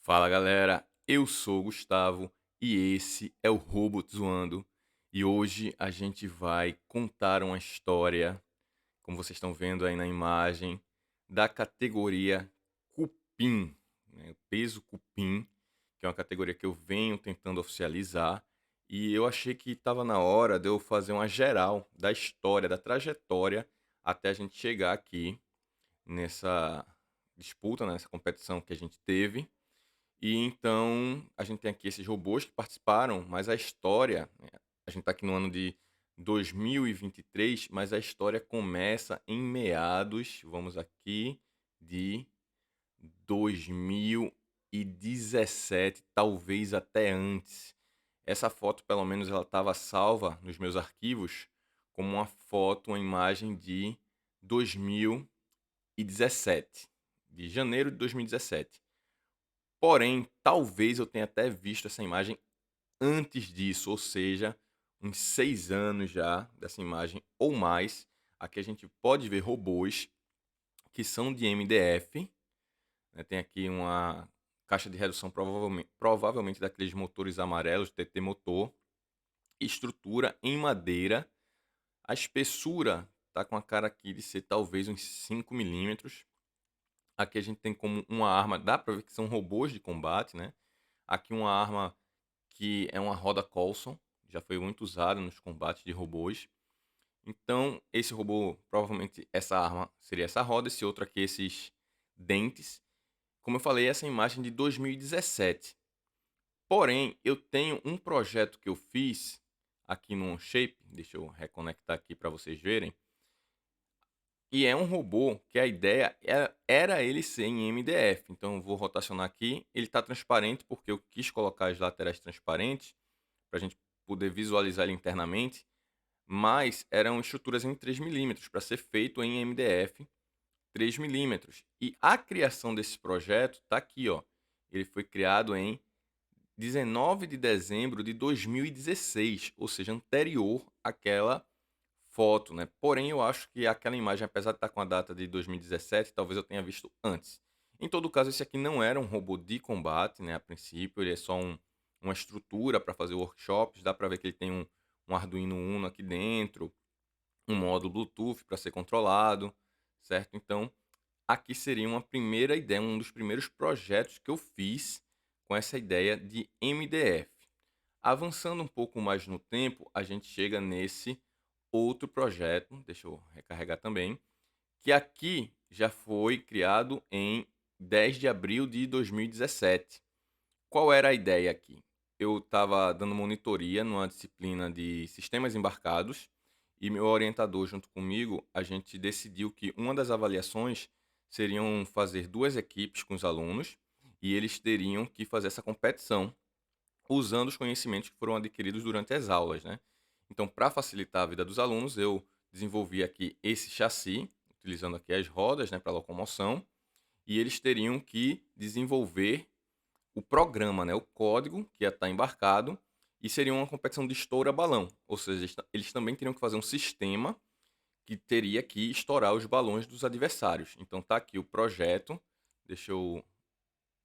Fala galera, eu sou o Gustavo e esse é o Robot Zoando. E hoje a gente vai contar uma história, como vocês estão vendo aí na imagem, da categoria Cupim, né? O peso Cupim, que é uma categoria que eu venho tentando oficializar. E eu achei que estava na hora de eu fazer uma geral da história, da trajetória, até a gente chegar aqui nessa disputa, nessa competição que a gente teve. E então, a gente tem aqui esses robôs que participaram, mas a história, né, a gente está aqui no ano de 2023, mas a história começa em meados, vamos aqui, de 2017, talvez até antes. Essa foto, pelo menos, ela estava salva nos meus arquivos como uma foto, uma imagem de 2017, de janeiro de 2017. Porém, talvez eu tenha até visto essa imagem antes disso, ou seja, uns 6 anos já dessa imagem ou mais. Aqui a gente pode ver robôs que são de MDF, né, tem aqui uma caixa de redução provavelmente daqueles motores amarelos, TT motor, estrutura em madeira. A espessura tá com a cara aqui de ser talvez uns 5 milímetros. Aqui a gente tem como uma arma, dá para ver que são robôs de combate, né. Aqui uma arma que é uma roda Coulson, já foi muito usada nos combates de robôs. Então, esse robô, provavelmente essa arma seria essa roda, esse outro aqui, esses dentes. Como eu falei, essa imagem de 2017. Porém, eu tenho um projeto que eu fiz aqui no Onshape, deixa eu reconectar aqui para vocês verem, e é um robô que a ideia era ele ser em MDF. Então, eu vou rotacionar aqui. Ele está transparente porque eu quis colocar as laterais transparentes para a gente poder visualizar ele internamente, mas eram estruturas em 3 milímetros para ser feito em MDF 3 milímetros. E a criação desse projeto está aqui, ó. Ele foi criado em 19 de dezembro de 2016, ou seja, anterior àquela foto, né? Porém, eu acho que aquela imagem, apesar de estar com a data de 2017, talvez eu tenha visto antes. Em todo caso, esse aqui não era um robô de combate, né? A princípio, ele é só uma estrutura para fazer workshops. Dá para ver que ele tem um Arduino Uno aqui dentro, um módulo Bluetooth para ser controlado, certo? Então, aqui seria uma primeira ideia, um dos primeiros projetos que eu fiz com essa ideia de MDF. Avançando um pouco mais no tempo, a gente chega nesse outro projeto, deixa eu recarregar também, que aqui já foi criado em 10 de abril de 2017. Qual era a ideia aqui? Eu estava dando monitoria numa disciplina de sistemas embarcados e meu orientador, junto comigo, a gente decidiu que uma das avaliações seriam fazer duas equipes com os alunos e eles teriam que fazer essa competição usando os conhecimentos que foram adquiridos durante as aulas, né? Então, para facilitar a vida dos alunos, eu desenvolvi aqui esse chassi, utilizando aqui as rodas, né, para locomoção, e eles teriam que desenvolver o programa, né, o código que ia estar embarcado, e seria uma competição de estoura-balão, ou seja, eles também teriam que fazer um sistema que teria que estourar os balões dos adversários. Então tá aqui o projeto, deixa eu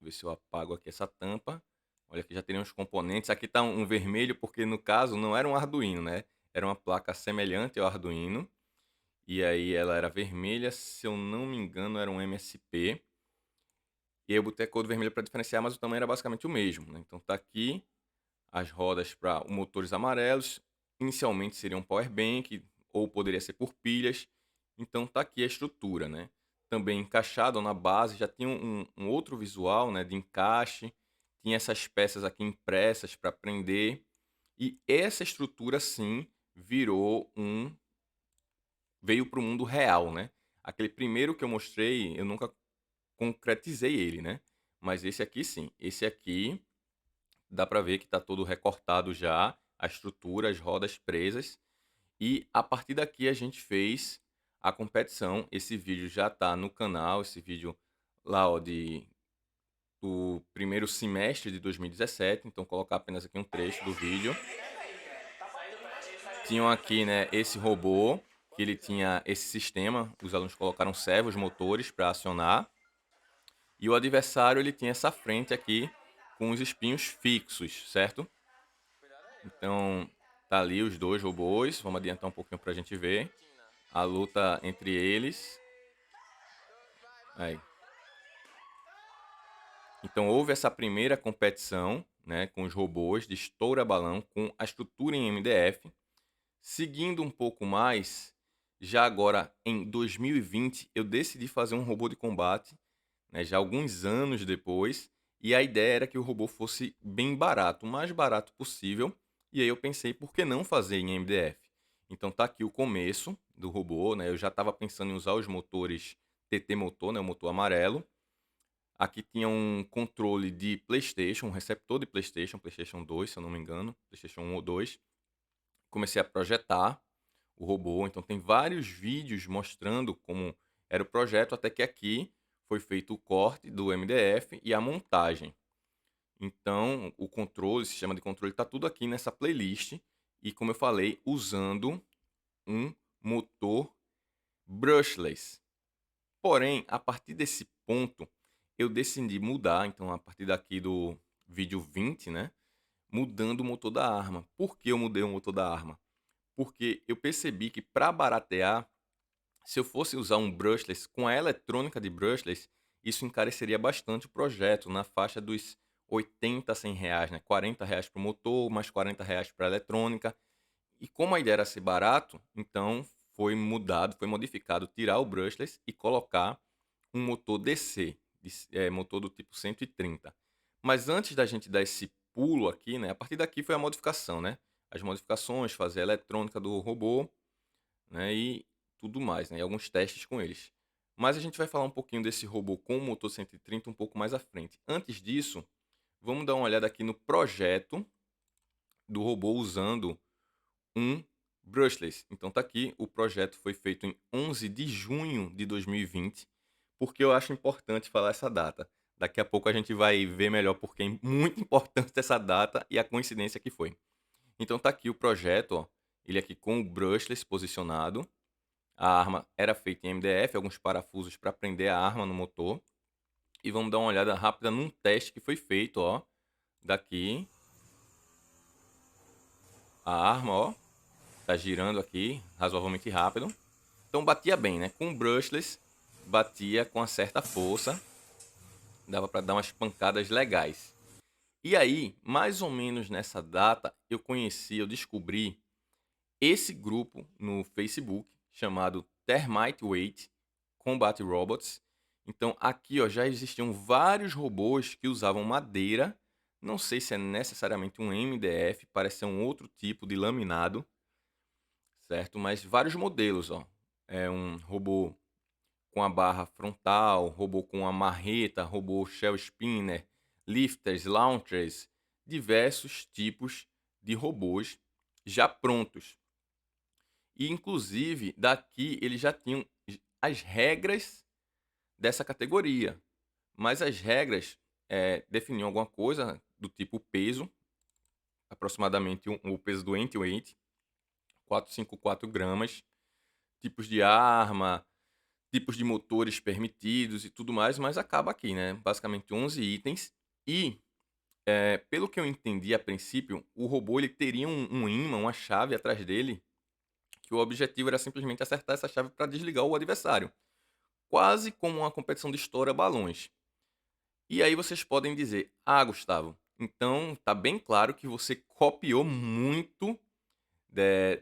ver se eu apago aqui essa tampa. Olha, aqui já teriam os componentes. Aqui está um vermelho, porque no caso não era um Arduino, né? Era uma placa semelhante ao Arduino. E aí ela era vermelha, se eu não me engano, era um MSP. E aí eu botei a cor do vermelho para diferenciar, mas o tamanho era basicamente o mesmo, né? Então tá aqui as rodas para motores amarelos. Inicialmente seria um power bank, ou poderia ser por pilhas. Então tá aqui a estrutura, né? Também encaixado na base, já tinha um outro visual, né, de encaixe. Tinha essas peças aqui impressas para prender. E essa estrutura sim virou veio para o mundo real, né? Aquele primeiro que eu mostrei, eu nunca concretizei ele, né? Mas esse aqui sim. Esse aqui dá para ver que está todo recortado já, a estrutura, as rodas presas. E a partir daqui a gente fez a competição. Esse vídeo já está no canal, esse vídeo lá, ó, do primeiro semestre de 2017. Então, colocar apenas aqui um trecho do vídeo. Tinham aqui, né, esse robô, que ele tinha esse sistema. Os alunos colocaram servos motores para acionar. E o adversário ele tinha essa frente aqui com os espinhos fixos, certo? Então, tá ali os dois robôs. Vamos adiantar um pouquinho pra gente ver a luta entre eles. Aí. Então, houve essa primeira competição, né, com os robôs de estoura-balão com a estrutura em MDF. Seguindo um pouco mais, já agora em 2020, eu decidi fazer um robô de combate, né, já alguns anos depois, e a ideia era que o robô fosse bem barato, o mais barato possível, e aí eu pensei, por que não fazer em MDF? Então tá aqui o começo do robô, né, eu já estava pensando em usar os motores TT Motor, né, o motor amarelo. Aqui tinha um controle de PlayStation, um receptor de PlayStation, PlayStation 2, se eu não me engano, PlayStation 1 ou 2. Comecei a projetar o robô, então tem vários vídeos mostrando como era o projeto, até que aqui foi feito o corte do MDF e a montagem. Então, o controle, o sistema de controle está tudo aqui nessa playlist e, como eu falei, usando um motor brushless. Porém, a partir desse ponto, eu decidi mudar, então a partir daqui do vídeo 20, né, mudando o motor da arma. Por que eu mudei o motor da arma? Porque eu percebi que para baratear, se eu fosse usar um brushless com a eletrônica de brushless, isso encareceria bastante o projeto, na faixa dos 80 a 100 reais, né? 40 reais para o motor, mais 40 reais para a eletrônica. E como a ideia era ser barato, então foi mudado, foi modificado, tirar o brushless e colocar um motor DC, motor do tipo 130. Mas antes da gente dar esse pulo aqui, né? A partir daqui foi a modificação, né? As modificações, fazer a eletrônica do robô, né? E tudo mais, né? E alguns testes com eles. Mas a gente vai falar um pouquinho desse robô com o motor 130 um pouco mais à frente. Antes disso, vamos dar uma olhada aqui no projeto do robô usando um brushless. Então tá aqui, o projeto foi feito em 11 de junho de 2020, porque eu acho importante falar essa data. Daqui a pouco a gente vai ver melhor porque é muito importante essa data e a coincidência que foi. Então tá aqui o projeto, ó, ele aqui com o brushless posicionado. A arma era feita em MDF, alguns parafusos para prender a arma no motor. E vamos dar uma olhada rápida num teste que foi feito, ó, daqui. A arma, ó, tá girando aqui razoavelmente rápido. Então batia bem, né? Com o brushless, batia com uma certa força, dava para dar umas pancadas legais. E aí, mais ou menos nessa data, eu descobri esse grupo no Facebook chamado Thermite Weight Combat Robots. Então aqui, ó, já existiam vários robôs que usavam madeira. Não sei se é necessariamente um MDF, parece ser um outro tipo de laminado, certo? Mas vários modelos, ó. É um robô com a barra frontal, robô com a marreta, robô shell spinner, lifters, launchers, diversos tipos de robôs já prontos. E inclusive daqui eles já tinham as regras dessa categoria, mas as regras definiam alguma coisa do tipo peso, aproximadamente o peso do anti-weight, 454 gramas, tipos de arma, tipos de motores permitidos e tudo mais, mas acaba aqui, né? Basicamente 11 itens. E, pelo que eu entendi a princípio, o robô ele teria um ímã, uma chave atrás dele, que o objetivo era simplesmente acertar essa chave para desligar o adversário. Quase como uma competição de estoura-balões. E aí vocês podem dizer, ah, Gustavo, então tá bem claro que você copiou muito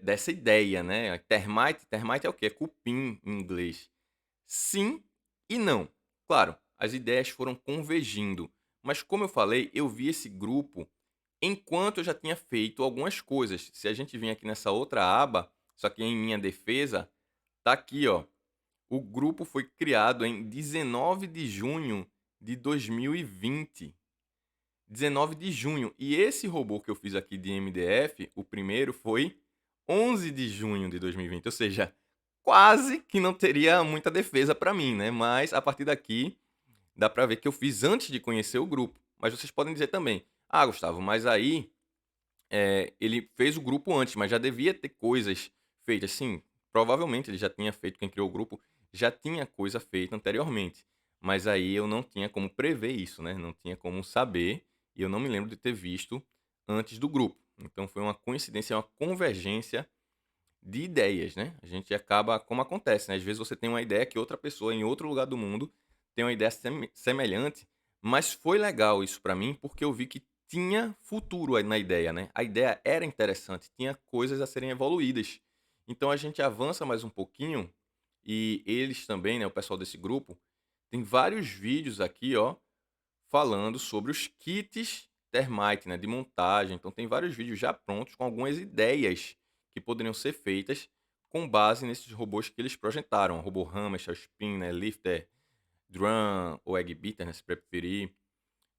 dessa ideia, né? Termite é o quê? É cupim em inglês. Sim e não. Claro, as ideias foram convergindo, mas como eu falei, eu vi esse grupo enquanto eu já tinha feito algumas coisas. Se a gente vir aqui nessa outra aba, só que em minha defesa, tá aqui, ó. O grupo foi criado em 19 de junho de 2020. 19 de junho. E esse robô que eu fiz aqui de MDF, o primeiro foi 11 de junho de 2020, ou seja, quase que não teria muita defesa para mim, né? Mas a partir daqui dá para ver que eu fiz antes de conhecer o grupo. Mas vocês podem dizer também: "Ah, Gustavo, mas aí ele fez o grupo antes, mas já devia ter coisas feitas". Sim, provavelmente ele já tinha feito, quem criou o grupo já tinha coisa feita anteriormente. mas aí eu não tinha como prever isso, né, não tinha como saber, e eu não me lembro de ter visto antes do grupo. Então foi uma coincidência, uma convergência de ideias, né. A gente acaba como acontece, né, às vezes você tem uma ideia que outra pessoa em outro lugar do mundo tem uma ideia semelhante, mas foi legal isso para mim, porque eu vi que tinha futuro aí na ideia, né. A ideia era interessante, tinha coisas a serem evoluídas. Então a gente avança mais um pouquinho, e eles também, né, o pessoal desse grupo, tem vários vídeos aqui, ó, falando sobre os kits Termite, né, de montagem. Então tem vários vídeos já prontos com algumas ideias que poderiam ser feitas com base nesses robôs que eles projetaram. O robô Hammer, Spinner, Lifter, Drum ou Egg Beater, né, se preferir.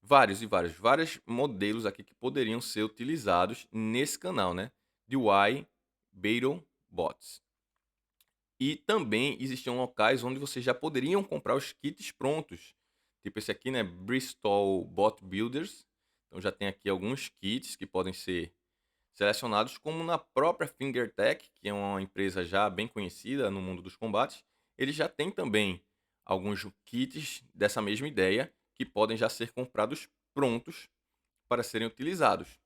Vários e vários, vários modelos aqui que poderiam ser utilizados nesse canal, né, de Y BeetleBots. E também existiam locais onde vocês já poderiam comprar os kits prontos. Tipo esse aqui, né, Bristol Bot Builders. Então já tem aqui alguns kits que podem ser selecionados, como na própria FingerTech, que é uma empresa já bem conhecida no mundo dos combates. Eles já têm também alguns kits dessa mesma ideia que podem já ser comprados prontos para serem utilizados.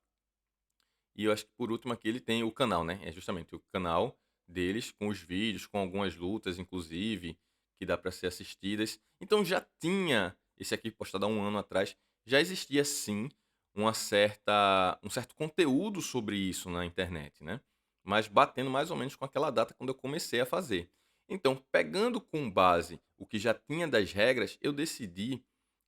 E eu acho que por último aqui ele tem o canal, né, é justamente o canal deles com os vídeos, com algumas lutas inclusive, que dá para ser assistidas. Então já tinha esse aqui postado há um ano atrás, já existia sim um certo conteúdo sobre isso na internet, né, mas batendo mais ou menos com aquela data quando eu comecei a fazer. Então, pegando com base o que já tinha das regras, eu decidi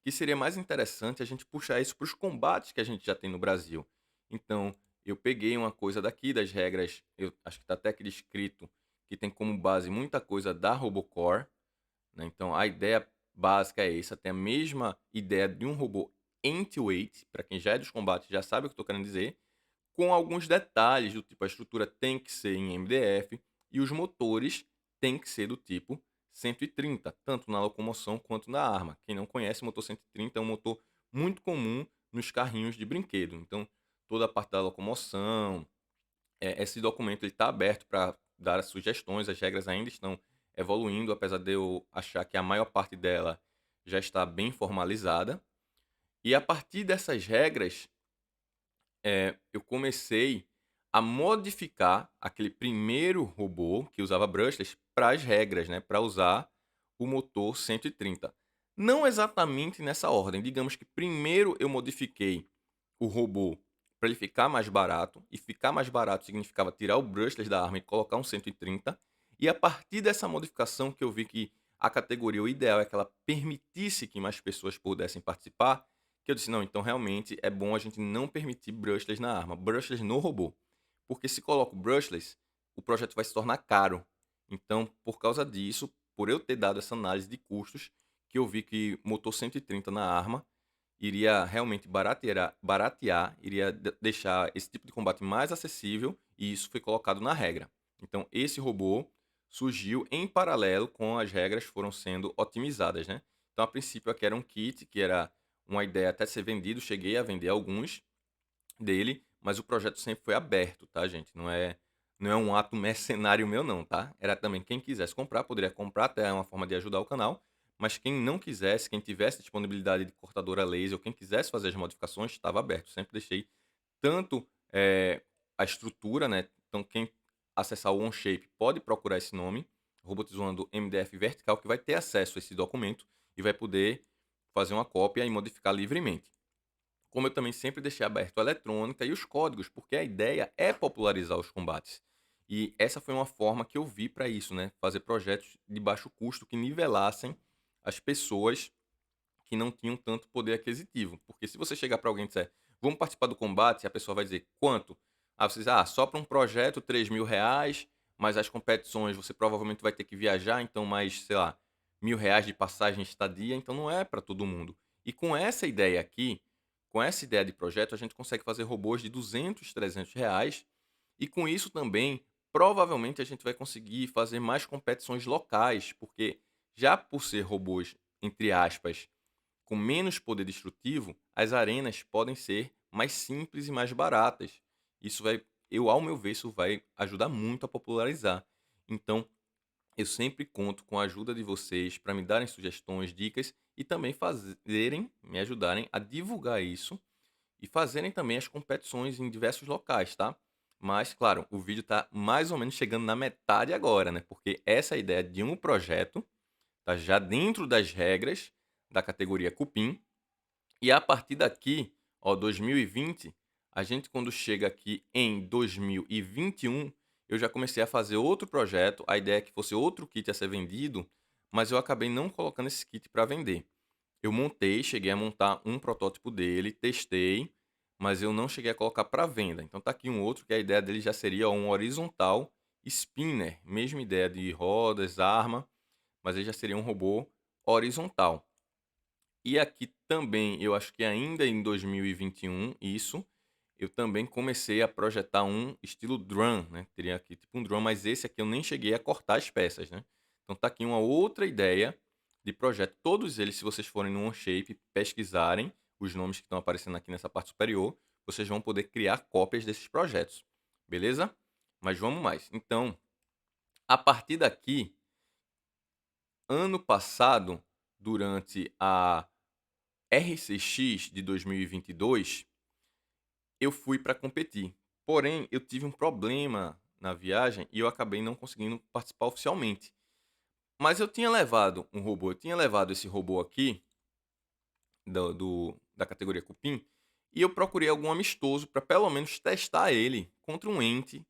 que seria mais interessante a gente puxar isso para os combates que a gente já tem no Brasil. Então, eu peguei uma coisa daqui das regras, eu acho que está até aqui descrito, que tem como base muita coisa da Robocore, né, então a ideia básica é essa, tem a mesma ideia de um robô anti-weight, para quem já é dos combates já sabe o que eu estou querendo dizer, com alguns detalhes do tipo, a estrutura tem que ser em MDF e os motores têm que ser do tipo 130, tanto na locomoção quanto na arma. Quem não conhece, o motor 130 é um motor muito comum nos carrinhos de brinquedo. Então, toda a parte da locomoção, esse documento está aberto para dar as sugestões, as regras ainda estão evoluindo, apesar de eu achar que a maior parte dela já está bem formalizada. E a partir dessas regras, eu comecei a modificar aquele primeiro robô que usava brushless para as regras, né, para usar o motor 130. Não exatamente nessa ordem, digamos que primeiro eu modifiquei o robô para ele ficar mais barato, e ficar mais barato significava tirar o brushless da arma e colocar um 130, e a partir dessa modificação que eu vi que a categoria, o ideal é que ela permitisse que mais pessoas pudessem participar, que eu disse: "Não, então realmente é bom a gente não permitir brushless na arma, brushless no robô". Porque se coloca o brushless, o projeto vai se tornar caro. Então, por causa disso, por eu ter dado essa análise de custos, que eu vi que motor 130 na arma iria realmente baratear, iria deixar esse tipo de combate mais acessível, e isso foi colocado na regra. Então, esse robô surgiu em paralelo com as regras foram sendo otimizadas, né? Então, a princípio, aqui era um kit, que era uma ideia até ser vendido, cheguei a vender alguns dele, mas o projeto sempre foi aberto, tá, gente? Não é um ato mercenário meu não, tá? Era também quem quisesse comprar, poderia comprar, até é uma forma de ajudar o canal, mas quem não quisesse, quem tivesse disponibilidade de cortadora laser ou quem quisesse fazer as modificações, estava aberto. Sempre deixei tanto, a estrutura, né, então quem acessar o OnShape pode procurar esse nome, Robotizando MDF Vertical, que vai ter acesso a esse documento e vai poder fazer uma cópia e modificar livremente. Como eu também sempre deixei aberto a eletrônica e os códigos, porque a ideia é popularizar os combates. E essa foi uma forma que eu vi para isso, né? Fazer projetos de baixo custo que nivelassem as pessoas que não tinham tanto poder aquisitivo. Porque se você chegar para alguém e disser, vamos participar do combate, a pessoa vai dizer, quanto? Ah, você diz, só para um projeto, R$ 3.000, mas as competições você provavelmente vai ter que viajar, então mais, sei lá, R$ 1.000 de passagem e estadia, então não é para todo mundo. E com essa ideia aqui, com essa ideia de projeto, a gente consegue fazer robôs de R$ 200, R$ 300, e com isso também, provavelmente a gente vai conseguir fazer mais competições locais, porque já por ser robôs, entre aspas, com menos poder destrutivo, as arenas podem ser mais simples e mais baratas. Isso vai, ao meu ver, isso vai ajudar muito a popularizar. Então, Eu sempre conto com a ajuda de vocês para me darem sugestões, dicas e também me ajudarem a divulgar isso e fazerem também as competições em diversos locais, tá? Mas, claro, o vídeo está mais ou menos chegando na metade agora, né? Porque essa é a ideia de um projeto, tá já dentro das regras da categoria Cupim. E a partir daqui, ó, 2020, a gente quando chega aqui em 2021, eu já comecei a fazer outro projeto. A ideia é que fosse outro kit a ser vendido, mas eu acabei não colocando esse kit para vender. Eu montei, cheguei a montar um protótipo dele, testei, mas eu não cheguei a colocar para venda. Então tá aqui um outro que a ideia dele já seria um horizontal spinner, mesma ideia de rodas, arma, mas ele já seria um robô horizontal. E aqui também, eu acho que ainda em 2021, isso, eu também comecei a projetar um estilo drum, né? Teria aqui tipo um drum, mas esse aqui eu nem cheguei a cortar as peças, né? Então tá aqui uma outra ideia de projeto. Todos eles, se vocês forem no OnShape, pesquisarem os nomes que estão aparecendo aqui nessa parte superior, vocês vão poder criar cópias desses projetos, beleza? Mas vamos mais. Então, a partir daqui, ano passado, durante a RCX de 2022, eu fui para competir. Porém, eu tive um problema na viagem e eu acabei não conseguindo participar oficialmente. Mas eu tinha levado um robô, eu tinha levado esse robô aqui, da categoria Cupim, e eu procurei algum amistoso para pelo menos testar ele contra um ente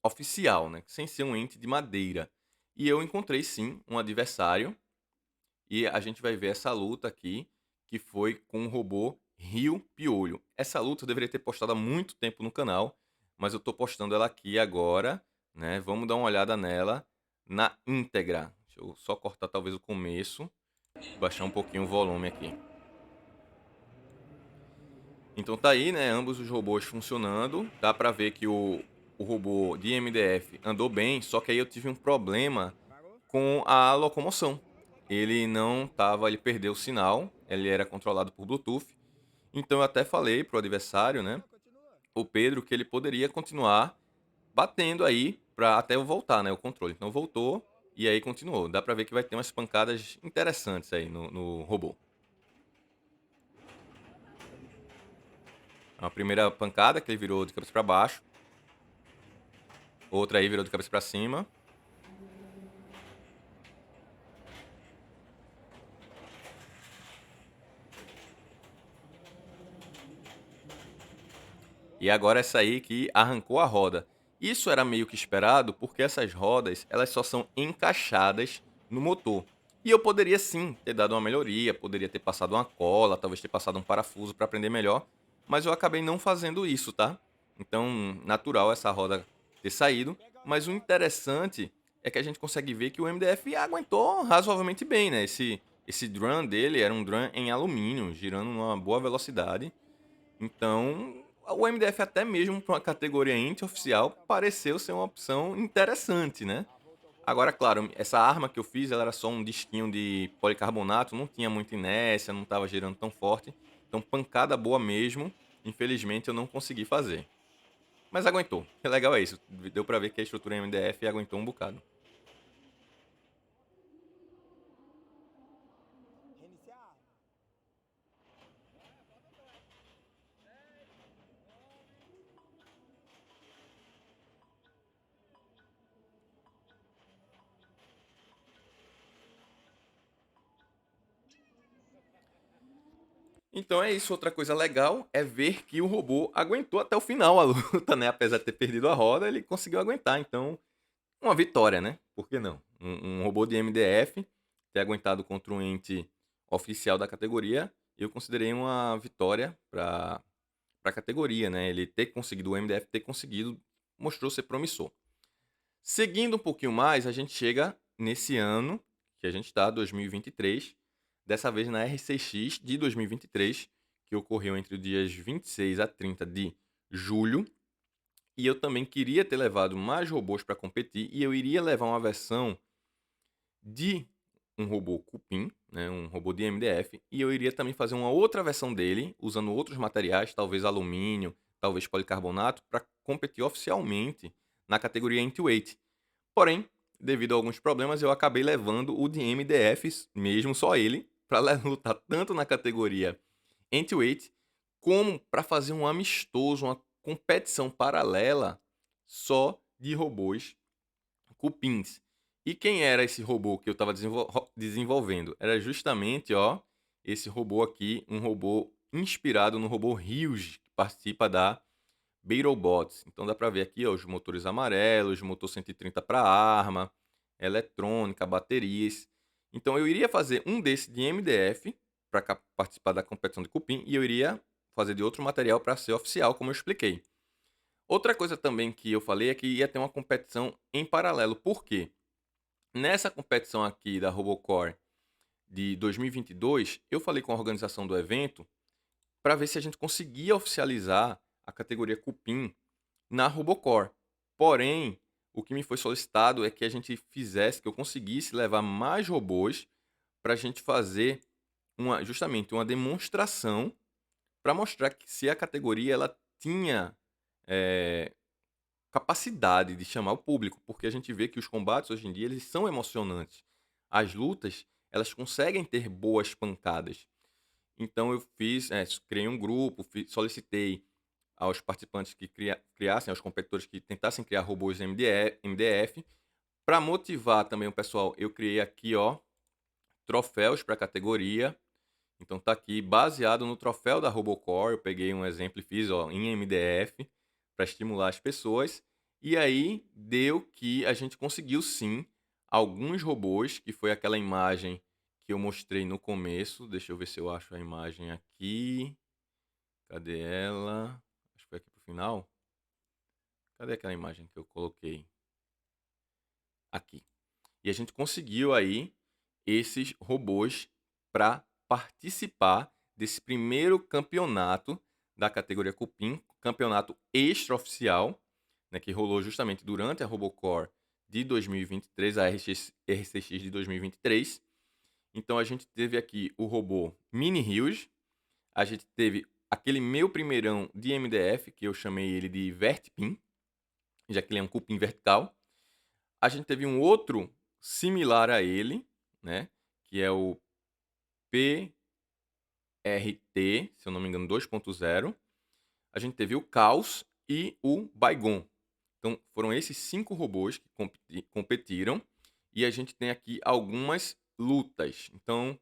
oficial, né? Sem ser um ente de madeira. E eu encontrei sim um adversário. E a gente vai ver essa luta aqui, que foi com o robô Rio Piolho. Essa luta eu deveria ter postado há muito tempo no canal, mas eu tô postando ela aqui agora, né? Vamos dar uma olhada nela na íntegra. Deixa eu só cortar talvez o começo, baixar um pouquinho o volume aqui. Então tá aí, né? Ambos os robôs funcionando. Dá pra ver que o robô de MDF andou bem, só que aí eu tive um problema com a locomoção. Ele não tava, ele perdeu o sinal, ele era controlado por Bluetooth. Então eu até falei pro adversário, né, o Pedro, que ele poderia continuar batendo aí para até eu voltar, né, o controle. Então voltou e aí continuou. Dá pra ver que vai ter umas pancadas interessantes aí no robô. A primeira pancada que ele virou de cabeça para baixo, outra aí virou de cabeça para cima. E agora essa aí que arrancou a roda. Isso era meio que esperado, porque essas rodas, elas só são encaixadas no motor. E eu poderia sim ter dado uma melhoria, poderia ter passado uma cola, talvez ter passado um parafuso para prender melhor, mas eu acabei não fazendo isso, tá? Então, natural essa roda ter saído, mas o interessante é que a gente consegue ver que o MDF aguentou razoavelmente bem, né? Esse drum dele era um drum em alumínio, girando numa boa velocidade. Então, o MDF até mesmo para uma categoria ente oficial pareceu ser uma opção interessante, né? Agora, claro, essa arma que eu fiz, ela era só um disquinho de policarbonato, não tinha muita inércia, não estava girando tão forte. Então, pancada boa mesmo, infelizmente eu não consegui fazer. Mas aguentou. Que legal é isso. Deu pra ver que a estrutura MDF aguentou um bocado. Então é isso, outra coisa legal é ver que o robô aguentou até o final a luta, né? Apesar de ter perdido a roda, ele conseguiu aguentar. Então, uma vitória, né? Por que não? Um robô de MDF ter aguentado contra um ente oficial da categoria, eu considerei uma vitória para a categoria, né? Ele ter conseguido, o MDF ter conseguido, mostrou ser promissor. Seguindo um pouquinho mais, a gente chega nesse ano que a gente está, 2023, dessa vez na RCX de 2023, que ocorreu entre os dias 26 a 30 de julho. E eu também queria ter levado mais robôs para competir e eu iria levar uma versão de um robô cupim, né, um robô de MDF, e eu iria também fazer uma outra versão dele, usando outros materiais, talvez alumínio, talvez policarbonato, para competir oficialmente na categoria Intweight. Porém, devido a alguns problemas, eu acabei levando o de MDF, mesmo só ele, para lutar tanto na categoria Entweight, como para fazer um amistoso, uma competição paralela só de robôs cupins. E quem era esse robô que eu estava desenvolvendo? Era justamente, ó, esse robô aqui, um robô inspirado no robô Ryuji, que participa da BattleBots. Então dá para ver aqui, ó, os motores amarelos, motor 130 para arma, eletrônica, baterias. Então eu iria fazer um desse de MDF para participar da competição de cupim e eu iria fazer de outro material para ser oficial, como eu expliquei. Outra coisa também que eu falei é que ia ter uma competição em paralelo. Por quê? Nessa competição aqui da Robocore de 2022, eu falei com a organização do evento para ver se a gente conseguia oficializar a categoria Cupim na Robocore. Porém, o que me foi solicitado é que a gente fizesse, que eu conseguisse levar mais robôs para a gente fazer justamente uma demonstração para mostrar que se a categoria ela tinha eh, capacidade de chamar o público, porque a gente vê que os combates hoje em dia eles são emocionantes. As lutas, elas conseguem ter boas pancadas. Então eu criei um grupo, solicitei aos participantes que criassem, aos competidores que tentassem criar robôs MDF. Para motivar também o pessoal, eu criei aqui, ó, troféus para a categoria. Então tá aqui baseado no troféu da Robocore, eu peguei um exemplo e fiz, ó, em MDF para estimular as pessoas. E aí deu que a gente conseguiu sim alguns robôs, que foi aquela imagem que eu mostrei no começo. Deixa eu ver se eu acho a imagem aqui. Cadê ela? Acho que foi aqui pro final. Cadê aquela imagem que eu coloquei? Aqui. E a gente conseguiu aí esses robôs para participar desse primeiro campeonato da categoria Cupim, campeonato extraoficial, né, que rolou justamente durante a Robocore de 2023, a RCX de 2023. Então a gente teve aqui o robô Mini Hills, a gente teve aquele meu primeirão de MDF, que eu chamei ele de Vertipin, já que ele é um cupim vertical. A gente teve um outro similar a ele, né, que é o PRT, se eu não me engano, 2.0. A gente teve o Caos e o Baigon. Então, foram esses 5 robôs que competiram. E a gente tem aqui algumas lutas. Então,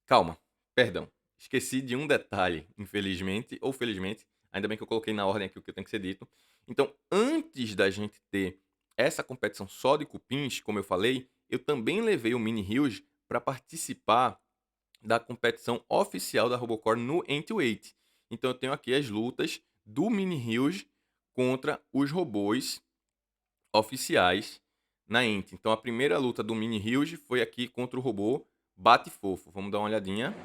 calma, perdão. Esqueci de um detalhe, infelizmente ou felizmente. Ainda bem que eu coloquei na ordem aqui o que tem que ser dito. Então, antes da gente ter essa competição só de cupins, como eu falei, eu também levei o Mini Hills para participar da competição oficial da Robocore no Entweight. Então eu tenho aqui as lutas do Mini Hills contra os robôs oficiais na Ent. Então a primeira luta do Mini Hills foi aqui contra o robô Bate Fofo. Vamos dar uma olhadinha.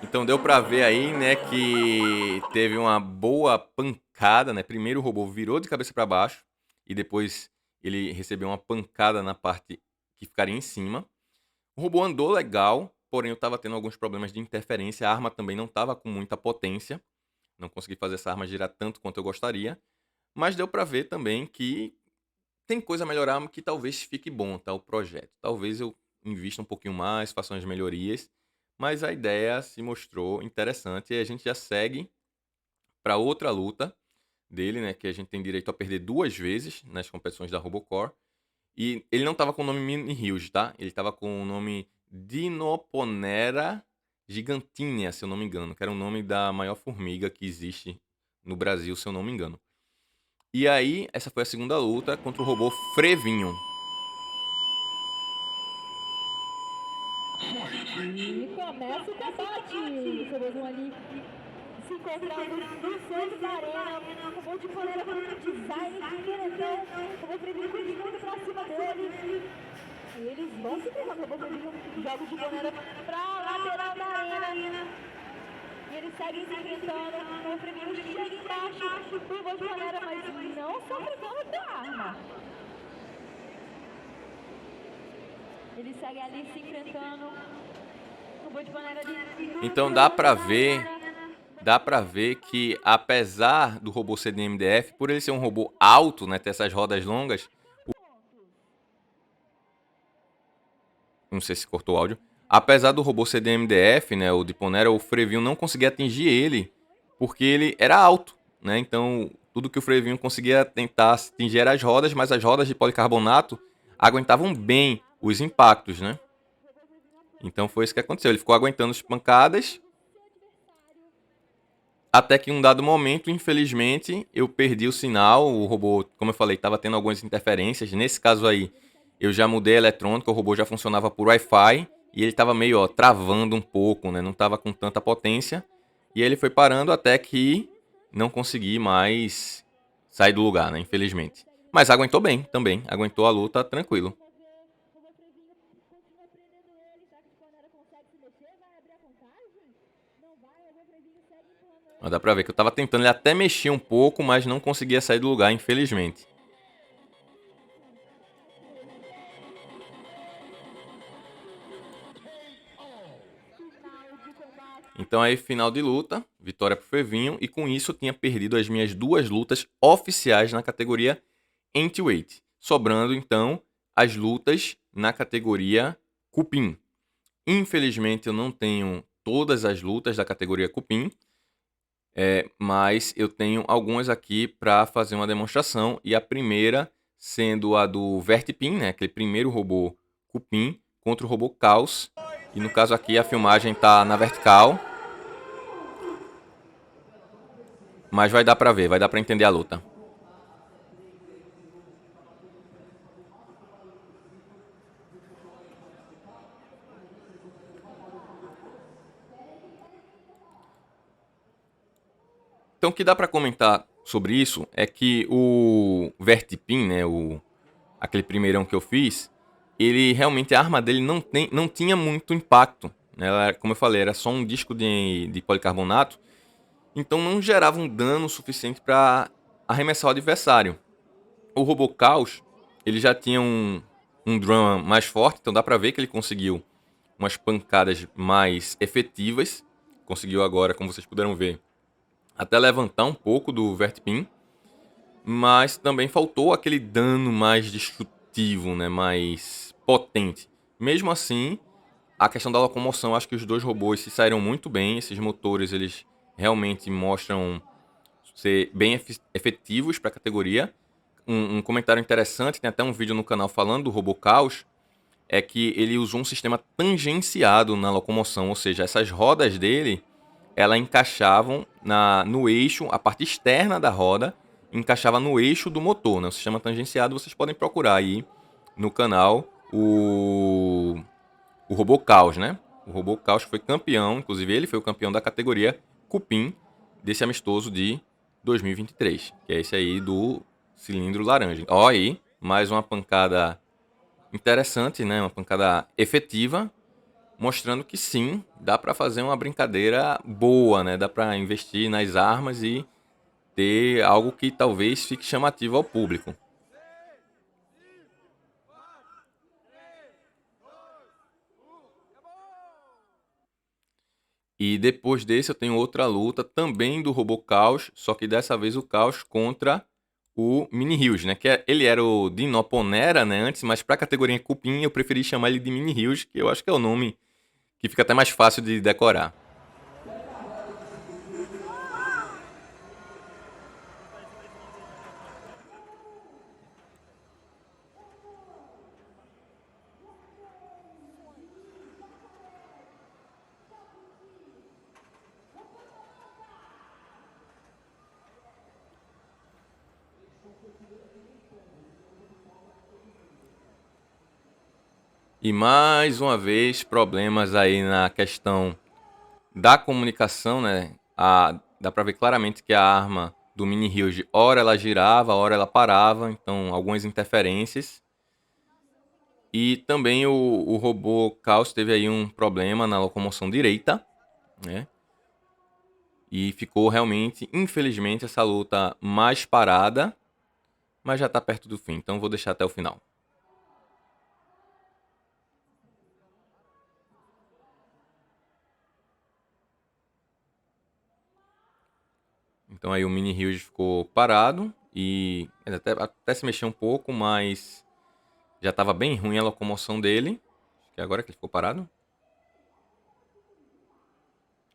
Então deu pra ver aí, né, que teve uma boa pancada, né? Primeiro o robô virou de cabeça para baixo e depois ele recebeu uma pancada na parte que ficaria em cima. O robô andou legal, porém eu estava tendo alguns problemas de interferência, a arma também não estava com muita potência, não consegui fazer essa arma girar tanto quanto eu gostaria, mas deu pra ver também que tem coisa a melhorar, que talvez fique bom, tá, o projeto. Talvez eu invista um pouquinho mais, faça umas melhorias, mas a ideia se mostrou interessante e a gente já segue para outra luta dele, né, que a gente tem direito a perder 2 vezes nas competições da Robocore. E ele não estava com o nome Mini Hills, tá? Ele estava com o nome Dinoponera gigantinea, se eu não me engano, que era o nome da maior formiga que existe no Brasil, se eu não me engano. E aí, essa foi a segunda luta contra o robô Frevinho. E começa o combate. Os robôs vão ali se encontrando no centro da arena. O robô de coleira com design diferentão. O robô Frevinho continuando pra cima dele. E eles vão se pegando. O robô Frevinho joga de coleira pra lateral da arena. E eles seguem se enfrentando. O Frevinho chega embaixo do robô de panela, mas não sofre dano da arma. Eles seguem ali se enfrentando. O robô de panela ali. Então dá pra ver que, apesar do robô ser de MDF, por ele ser um robô alto, né, ter essas rodas longas, não sei se cortou o áudio, apesar do robô ser de MDF, né, o de Ponera, o Frevinho não conseguia atingir ele, porque ele era alto, né, então tudo que o Frevinho conseguia tentar atingir era as rodas, mas as rodas de policarbonato aguentavam bem os impactos, né. Então foi isso que aconteceu, ele ficou aguentando as pancadas, até que em um dado momento, infelizmente, eu perdi o sinal. O robô, como eu falei, estava tendo algumas interferências. Nesse caso aí, eu já mudei a eletrônica, o robô já funcionava por Wi-Fi e ele estava meio travando um pouco, né? Não estava com tanta potência. E aí ele foi parando até que não consegui mais sair do lugar, né? Infelizmente. Mas aguentou bem também, aguentou a luta tranquilo. Mas dá pra ver que eu tava tentando, ele até mexer um pouco, mas não conseguia sair do lugar, infelizmente. Então aí, final de luta, vitória pro Frevinho, e com isso eu tinha perdido as minhas 2 lutas oficiais na categoria Anti-Weight, sobrando então as lutas na categoria Cupim. Infelizmente eu não tenho todas as lutas da categoria Cupim, mas eu tenho algumas aqui para fazer uma demonstração, e a primeira sendo a do Vertipin, né, aquele primeiro robô Cupim contra o robô Caos, e no caso aqui a filmagem tá na vertical, mas vai dar para ver, vai dar para entender a luta. Então o que dá para comentar sobre isso é que o Vertipin, né, aquele primeirão que eu fiz, ele realmente, a arma dele não tinha muito impacto, né? Como eu falei, era só um disco de policarbonato, então não gerava um dano suficiente para arremessar o adversário. O robô Caos, ele já tinha um drum mais forte, então dá para ver que ele conseguiu umas pancadas mais efetivas. Conseguiu agora, como vocês puderam ver, até levantar um pouco do Vertipin, mas também faltou aquele dano mais destrutivo, né, mais potente. Mesmo assim, a questão da locomoção, acho que os 2 robôs se saíram muito bem. Esses motores, eles realmente mostram ser bem efetivos para a categoria. Um comentário interessante, tem até um vídeo no canal falando do robô Caos, é que ele usou um sistema tangenciado na locomoção, ou seja, essas rodas dele, elas encaixavam no eixo, a parte externa da roda encaixava no eixo do motor, né? O sistema tangenciado, vocês podem procurar aí no canal o Robô Caos, né? O Robô Caos foi campeão, inclusive ele foi o campeão da categoria Cupim desse amistoso de 2023, que é esse aí do cilindro laranja. Ó aí, mais uma pancada interessante, né? Uma pancada efetiva, mostrando que sim, dá para fazer uma brincadeira boa, né? Dá para investir nas armas e ter algo que talvez fique chamativo ao público. E depois desse eu tenho outra luta também do robô Caos, só que dessa vez o Caos contra o Mini Rios, né? Ele era o Dinoponera, né, antes, mas para a categoria Cupim eu preferi chamar ele de Mini Rios, que eu acho que é o nome que fica até mais fácil de decorar. E mais uma vez, problemas aí na questão da comunicação, né? Dá pra ver claramente que a arma do Mini Huge, ora ela girava, ora ela parava, então algumas interferências. E também o robô Caos teve aí um problema na locomoção direita, né? E ficou realmente, infelizmente, essa luta mais parada, mas já tá perto do fim, então vou deixar até o final. Então aí o Mini Huge ficou parado e ele até se mexeu um pouco, mas já estava bem ruim a locomoção dele. Acho que é agora que ele ficou parado.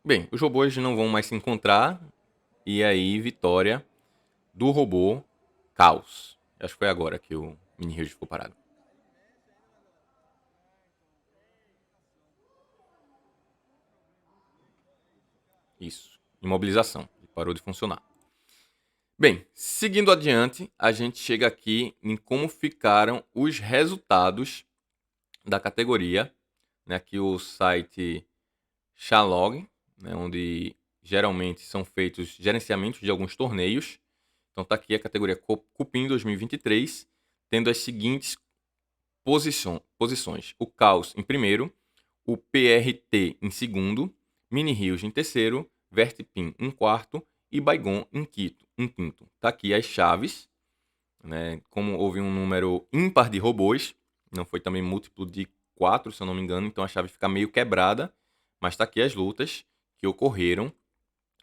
Bem, os robôs não vão mais se encontrar. E aí, vitória do robô Caos. Acho que foi agora que o Mini Huge ficou parado. Isso. Imobilização. Ele parou de funcionar. Bem, seguindo adiante, a gente chega aqui em como ficaram os resultados da categoria. Né? Aqui o site Shalog, né? Onde geralmente são feitos gerenciamentos de alguns torneios. Então tá aqui a categoria Cupim 2023, tendo as seguintes posições. O Caos em primeiro, o PRT em segundo, Mini Huge em terceiro, Vertipin em quarto e Baigon em quinto. Tá aqui as chaves, né? Como houve um número ímpar de robôs, não foi também múltiplo de 4, se eu não me engano, então a chave fica meio quebrada, mas tá aqui as lutas que ocorreram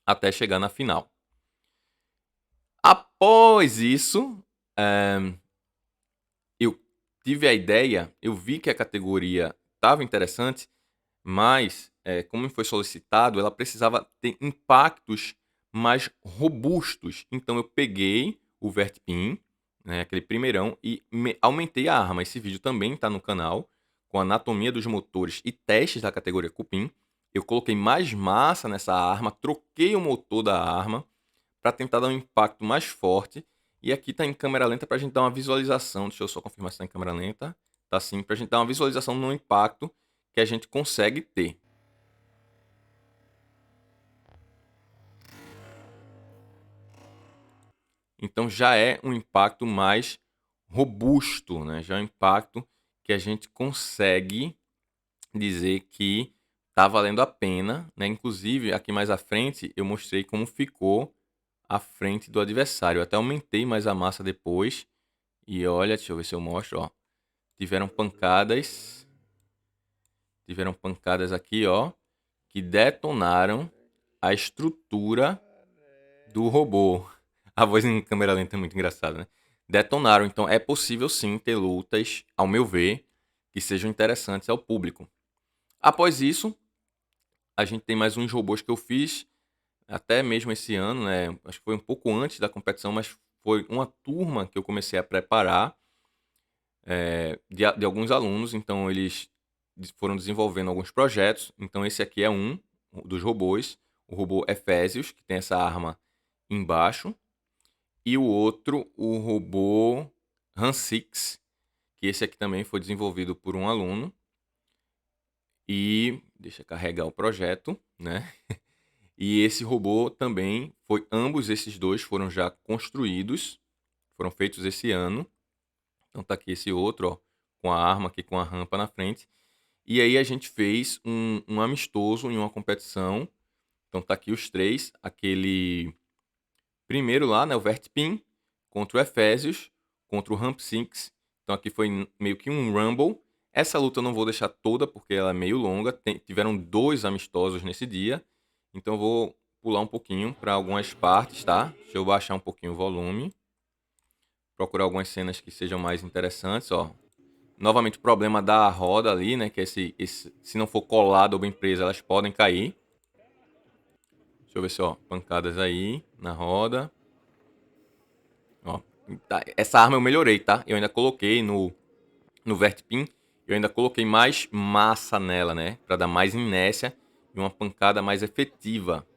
até chegar na final. Após isso, eu tive a ideia, eu vi que a categoria estava interessante, mas, como foi solicitado, ela precisava ter impactos mais robustos. Então eu peguei o Vertipin, né, aquele primeirão, e aumentei a arma. Esse vídeo também está no canal, com anatomia dos motores e testes da categoria Cupim. Eu coloquei mais massa nessa arma, troquei o motor da arma para tentar dar um impacto mais forte. E aqui está em câmera lenta para a gente dar uma visualização. Deixa eu só confirmar se está em câmera lenta. Tá sim, para a gente dar uma visualização no impacto que a gente consegue ter. Então já é um impacto mais robusto, né? Já é um impacto que a gente consegue dizer que está valendo a pena, né? Inclusive, aqui mais à frente, eu mostrei como ficou a frente do adversário. Eu até aumentei mais a massa depois. E olha, deixa eu ver se eu mostro, ó. Tiveram pancadas aqui, ó, que detonaram a estrutura do robô. A voz em câmera lenta é muito engraçada, né? Detonaram. Então é possível sim ter lutas, ao meu ver, que sejam interessantes ao público. Após isso, a gente tem mais uns robôs que eu fiz, até mesmo esse ano, né? Acho que foi um pouco antes da competição, mas foi uma turma que eu comecei a preparar de alguns alunos. Então eles foram desenvolvendo alguns projetos. Então esse aqui é um dos robôs, o robô Efésios, que tem essa arma embaixo. E o outro, o robô Hansix, que esse aqui também foi desenvolvido por um aluno. E deixa eu carregar o projeto, né? E esse robô também ambos esses dois foram já construídos, foram feitos esse ano. Então tá aqui esse outro, ó, com a arma aqui com a rampa na frente. E aí a gente fez um amistoso em uma competição. Então tá aqui os três, aquele primeiro lá, né, o Vertipin, contra o Efésios, contra o Ramp Sinks. Então aqui foi meio que um Rumble. Essa luta eu não vou deixar toda porque ela é meio longa. Tiveram 2 amistosos nesse dia. Então eu vou pular um pouquinho para algumas partes, tá? Deixa eu baixar um pouquinho o volume. Procurar algumas cenas que sejam mais interessantes, ó. Novamente o problema da roda ali, né? Que se não for colado ou bem preso, elas podem cair. Deixa eu ver se, ó, pancadas aí na roda. Ó, tá, essa arma eu melhorei, tá? Eu ainda coloquei no Vertipin, eu ainda coloquei mais massa nela, né? Pra dar mais inércia e uma pancada mais efetiva.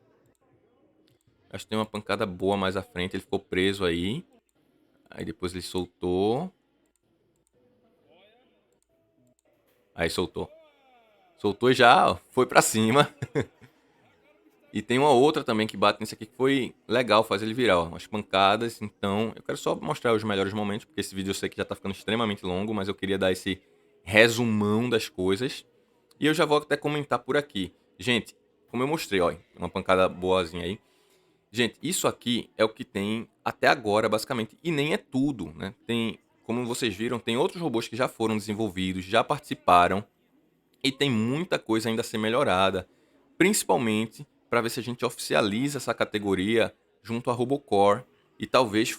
Acho que tem uma pancada boa mais à frente, ele ficou preso aí. Aí depois ele soltou. Aí soltou. Soltou já, ó, foi pra cima. E tem uma outra também que bate nesse aqui que foi legal fazer ele virar, ó, umas pancadas. Então, eu quero só mostrar os melhores momentos, porque esse vídeo eu sei que já tá ficando extremamente longo, mas eu queria dar esse resumão das coisas. E eu já vou até comentar por aqui. Gente, como eu mostrei, ó, uma pancada boazinha aí. Gente, isso aqui é o que tem até agora, basicamente, e nem é tudo, né? Tem, como vocês viram, tem outros robôs que já foram desenvolvidos, já participaram, e tem muita coisa ainda a ser melhorada, principalmente para ver se a gente oficializa essa categoria junto à Robocore e talvez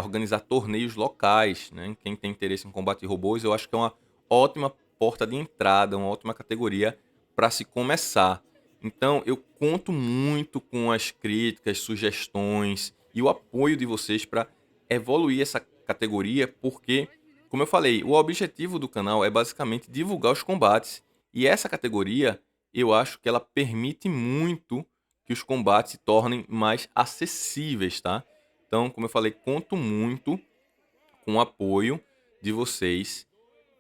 organizar torneios locais, né? Quem tem interesse em combate robôs, eu acho que é uma ótima porta de entrada, uma ótima categoria para se começar. Então, eu conto muito com as críticas, sugestões e o apoio de vocês para evoluir essa categoria, porque, como eu falei, o objetivo do canal é basicamente divulgar os combates. E essa categoria, eu acho que ela permite muito que os combates se tornem mais acessíveis, tá? Então, como eu falei, conto muito com o apoio de vocês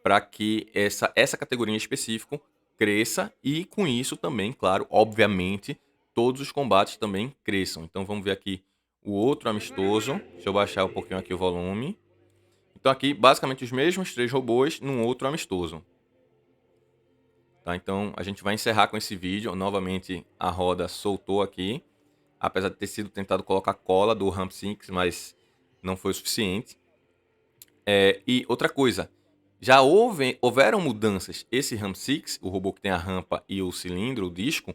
para que essa categoria em específico cresça e com isso também, claro, obviamente, todos os combates também cresçam. Então vamos ver aqui o outro amistoso. Deixa eu baixar um pouquinho aqui o volume. Então aqui, basicamente, os mesmos 3 robôs num outro amistoso. Tá? Então a gente vai encerrar com esse vídeo. Novamente a roda soltou aqui. Apesar de ter sido tentado colocar cola do Ramp 6, mas não foi o suficiente. E outra coisa, já houveram mudanças. Esse Ramp 6, o robô que tem a rampa e o cilindro, o disco,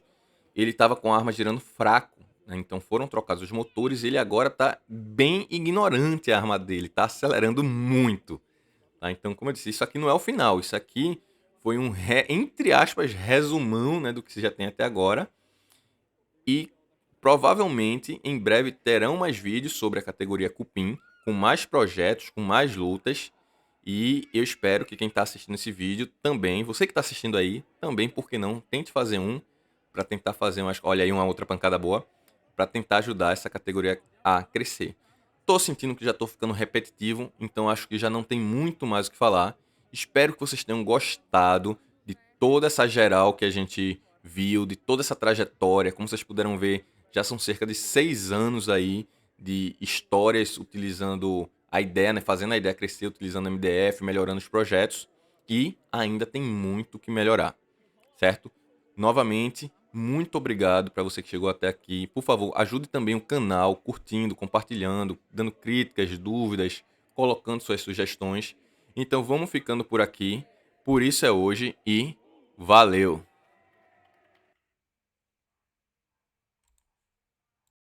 ele estava com a arma girando fraco. Né? Então foram trocados os motores e ele agora está bem ignorante a arma dele. Está acelerando muito. Tá? Então, como eu disse, isso aqui não é o final. Isso aqui foi um, entre aspas, resumão, né, do que você já tem até agora. E provavelmente em breve terão mais vídeos sobre a categoria Cupim, com mais projetos, com mais lutas. E eu espero que quem está assistindo esse vídeo também, você que está assistindo aí, também, por que não, tente fazer um para tentar fazer umas. Olha aí, uma outra pancada boa, para tentar ajudar essa categoria a crescer. Tô sentindo que já tô ficando repetitivo, então acho que já não tem muito mais o que falar. Espero que vocês tenham gostado de toda essa geral que a gente viu, de toda essa trajetória. Como vocês puderam ver, já são cerca de 6 anos aí de histórias utilizando a ideia, né, fazendo a ideia crescer, utilizando MDF, melhorando os projetos. E ainda tem muito que melhorar, certo? Novamente, muito obrigado para você que chegou até aqui. Por favor, ajude também o canal curtindo, compartilhando, dando críticas, dúvidas, colocando suas sugestões. Então vamos ficando por aqui. Por isso é hoje e valeu!